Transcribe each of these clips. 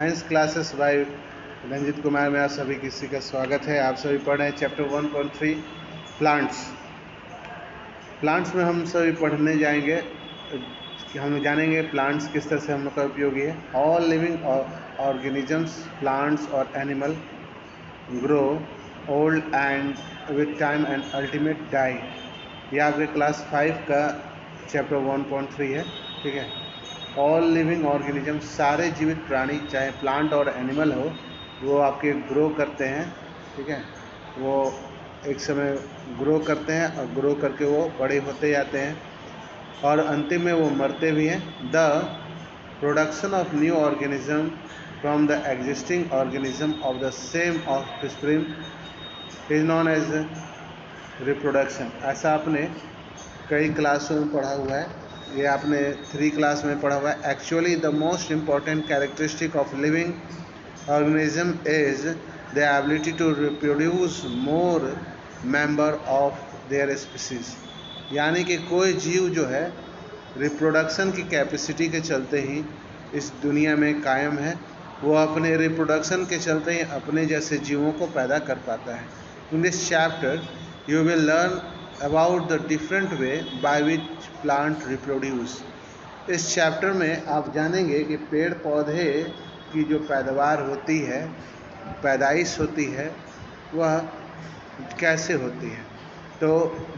Science classes bye Ranjit Kumar में आप सभी किसी का स्वागत है। आप सभी पढ़ रहे हैं चैप्टर 1.3 प्लांट्स। प्लांट्स में हम सभी पढ़ने जाएंगे कि हम जानेंगे प्लांट्स किस तरह से हम लोग का उपयोगी है। ऑल लिविंग ऑर्गेनिजम्स प्लांट्स और animal grow old and with time and ultimate die. ये आपके क्लास 5 का चैप्टर 1.3 है। ठीक है। ऑल लिविंग ऑर्गेनिज्म सारे जीवित प्राणी चाहे प्लांट और एनिमल हो वो आपके ग्रो करते हैं। ठीक है। वो एक समय ग्रो करते हैं और ग्रो करके वो बड़े होते जाते हैं और अंतिम में वो मरते भी हैं। The production of new organism from the existing organism of the same offspring is known as reproduction. ऐसा आपने कई क्लासों में पढ़ा हुआ है। ये आपने 3 क्लास में पढ़ा हुआ है। Actually the most important characteristic of living organism is the ability to reproduce more member of their species. यानी कि कोई जीव जो है रिप्रोडक्शन की कैपेसिटी के चलते ही इस दुनिया में कायम है। वो अपने रिप्रोडक्शन के चलते ही अपने जैसे जीवों को पैदा कर पाता है। In this chapter you will learn about the different way by which plant reproduce. इस चैप्टर में आप जानेंगे कि पेड़ पौधे की जो पैदावार होती है, पैदाइश होती है, वह कैसे होती है। तो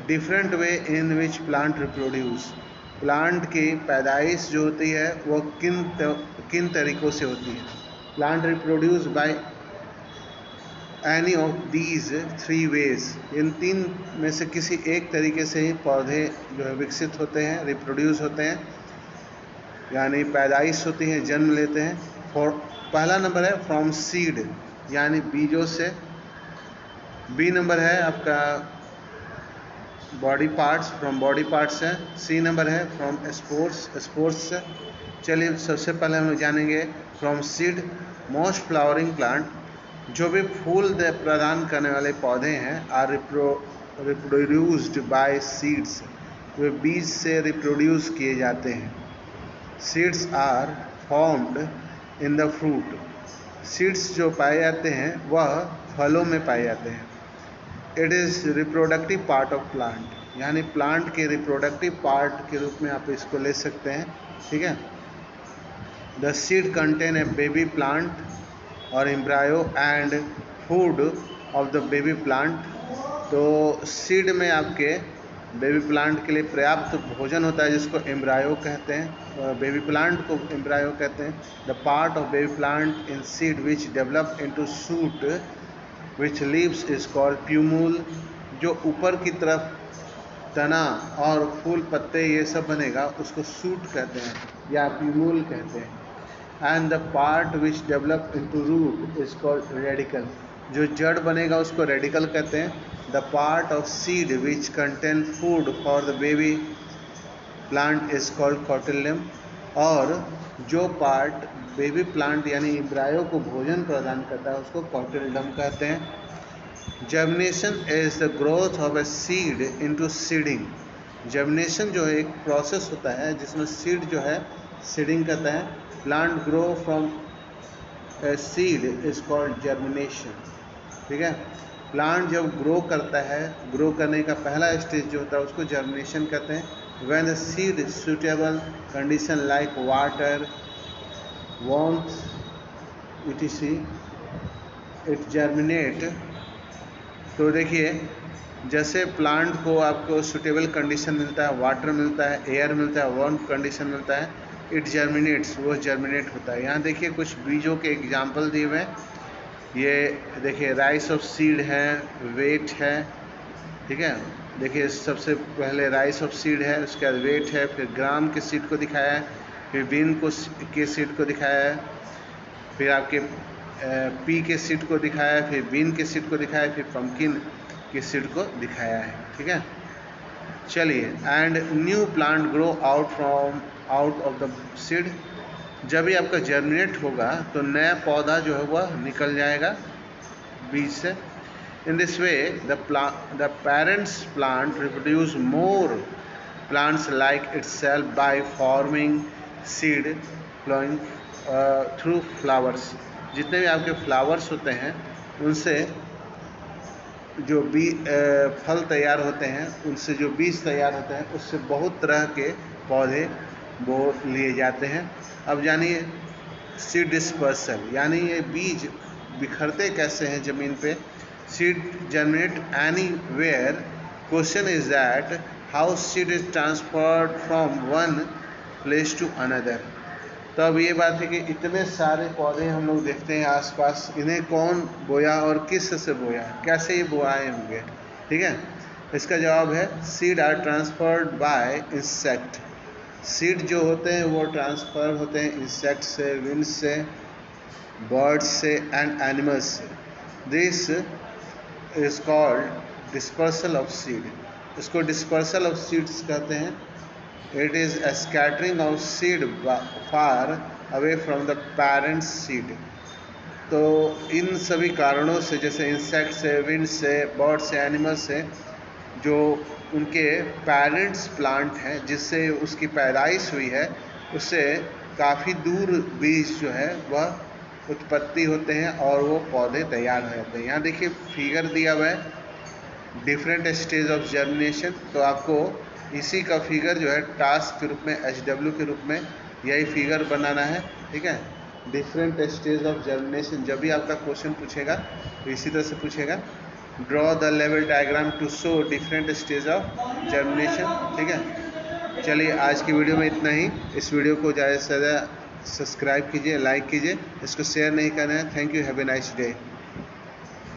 different way in which plant reproduce, plant की पैदाइश जो होती है वो किन तरीक़ों से होती है। Plant reproduce by any of these 3 ways. इन 3 में से किसी एक तरीके से ही पौधे जो है विकसित होते हैं, रिप्रोड्यूस होते हैं, यानी पैदाइश होती है, जन्म लेते हैं। पहला नंबर है फ्रॉम सीड, यानी बीजों से। बी नंबर है आपका body parts, from body parts है। सी नंबर है फ्रॉम स्पोर्स से। चलिए सबसे पहले हम जानेंगे from seed. Most flowering plant, जो भी फूल प्रदान करने वाले पौधे हैं, आर रिप्रोड्यूस्ड बाय सीड्स, वे बीज से रिप्रोड्यूस किए जाते हैं। Seeds are formed in the fruit, seeds जो पाए जाते हैं वह फलों में पाए जाते हैं। It is reproductive part of plant, यानी प्लांट के रिप्रोडक्टिव पार्ट के रूप में आप इसको ले सकते हैं। ठीक है। The seed contain a baby plant और embryo and food of the baby plant. तो सीड में आपके बेबी प्लांट के लिए पर्याप्त भोजन होता है, जिसको एम्ब्रायो कहते हैं। बेबी प्लांट को एम्ब्रायो कहते हैं। The part of baby plant in seed which develop into shoot which leaves is called plumule. जो ऊपर की तरफ तना और फूल पत्ते ये सब बनेगा उसको शूट कहते हैं या प्यूमुल कहते हैं। And the part which develop into root is called radicle. जो जड़ बनेगा उसको रेडिकल कहते हैं। The part of seed which contain food for the baby plant is called cotyledon. और जो पार्ट बेबी प्लांट यानी एम्ब्रायो को भोजन प्रदान करता है उसको कॉटिलियम कहते हैं। Germination is the growth of a seed into seedling. Germination जो है एक प्रोसेस होता है जिसमें सीड जो है सीडिंग करता है। Plant grow from a seed is called germination. ठीक है। प्लांट जब ग्रो करता है, ग्रो करने का पहला स्टेज जो होता है उसको जर्मिनेशन कहते हैं। When the seed suitable condition like water, warmth etc it germinate. तो देखिए जैसे प्लांट को आपको सुटेबल कंडीशन मिलता है, वाटर मिलता है, एयर मिलता है, वार्म कंडीशन मिलता है, इट जर्मिनेट्स, वो जर्मिनेट होता है। यहाँ देखिए कुछ बीजों के एग्जाम्पल दिए हुए हैं। ये देखिए राइस ऑफ सीड है, वेट है। ठीक है। देखिए सबसे पहले राइस ऑफ सीड है, उसके बाद वेट है, फिर ग्राम के सीड को दिखाया है, फिर बीन के सीड को दिखाया है, फिर आपके पी के सीड को दिखाया है, फिर बीन के सीड को दिखाया है, फिर पम्पकिन के सीड को दिखाया है। ठीक है। चलिए and new plant grow out of the seed. जब भी आपका जर्मिनेट होगा तो नया पौधा जो है वह निकल जाएगा बीज से। In this way the parents plant reproduce more plants like itself by forming seed flowing through flowers. जितने भी आपके फ्लावर्स होते हैं उनसे जो फल तैयार होते हैं, उनसे जो बीज तैयार होते हैं, उससे बहुत तरह के पौधे वो लिए जाते हैं। अब जानिए सीड डिस्पर्सल, यानी ये बीज बिखरते कैसे हैं ज़मीन पे। Seed germinate anywhere, question is that how seed is transferred from one place to another. तो अब ये बात है कि इतने सारे पौधे हम लोग देखते हैं आसपास, इन्हें कौन बोया और किस से बोया, कैसे ये बोआए होंगे, ठीक है। इसका जवाब है seed are transferred by insect. Seed जो होते हैं वो ट्रांसफ़र होते हैं इंसेक्ट से, विंड से, बर्ड्स से एंड एनिमल्स से। This is called dispersal of seed. इसको डिस्पर्सल ऑफ सीड्स कहते हैं। It is a scattering of seed far away from the parent seed। तो इन सभी कारणों से, जैसे इंसेक्ट से, विंड से, बर्ड से, एनिमल से, जो उनके पेरेंट्स प्लांट हैं जिससे उसकी पैदाइश हुई है, उससे काफ़ी दूर बीज जो है वह उत्पत्ति होते हैं और वो पौधे तैयार हो जाते हैं। यहाँ देखिए फिगर दिया हुआ है, डिफरेंट स्टेज ऑफ जर्मिनेशन। तो आपको इसी का फिगर जो है टास्क के रूप में, HW के रूप में यही फिगर बनाना है, ठीक है। डिफरेंट स्टेज ऑफ जर्मिनेशन, जब भी आपका क्वेश्चन पूछेगा तो इसी तरह से पूछेगा, draw the level diagram to show different stage of germination, ठीक है। चलिए आज की वीडियो में इतना ही। इस वीडियो को ज़्यादा से ज़्यादा सब्सक्राइब कीजिए, लाइक कीजिए, इसको शेयर नहीं करना है। Thank you, have a nice day.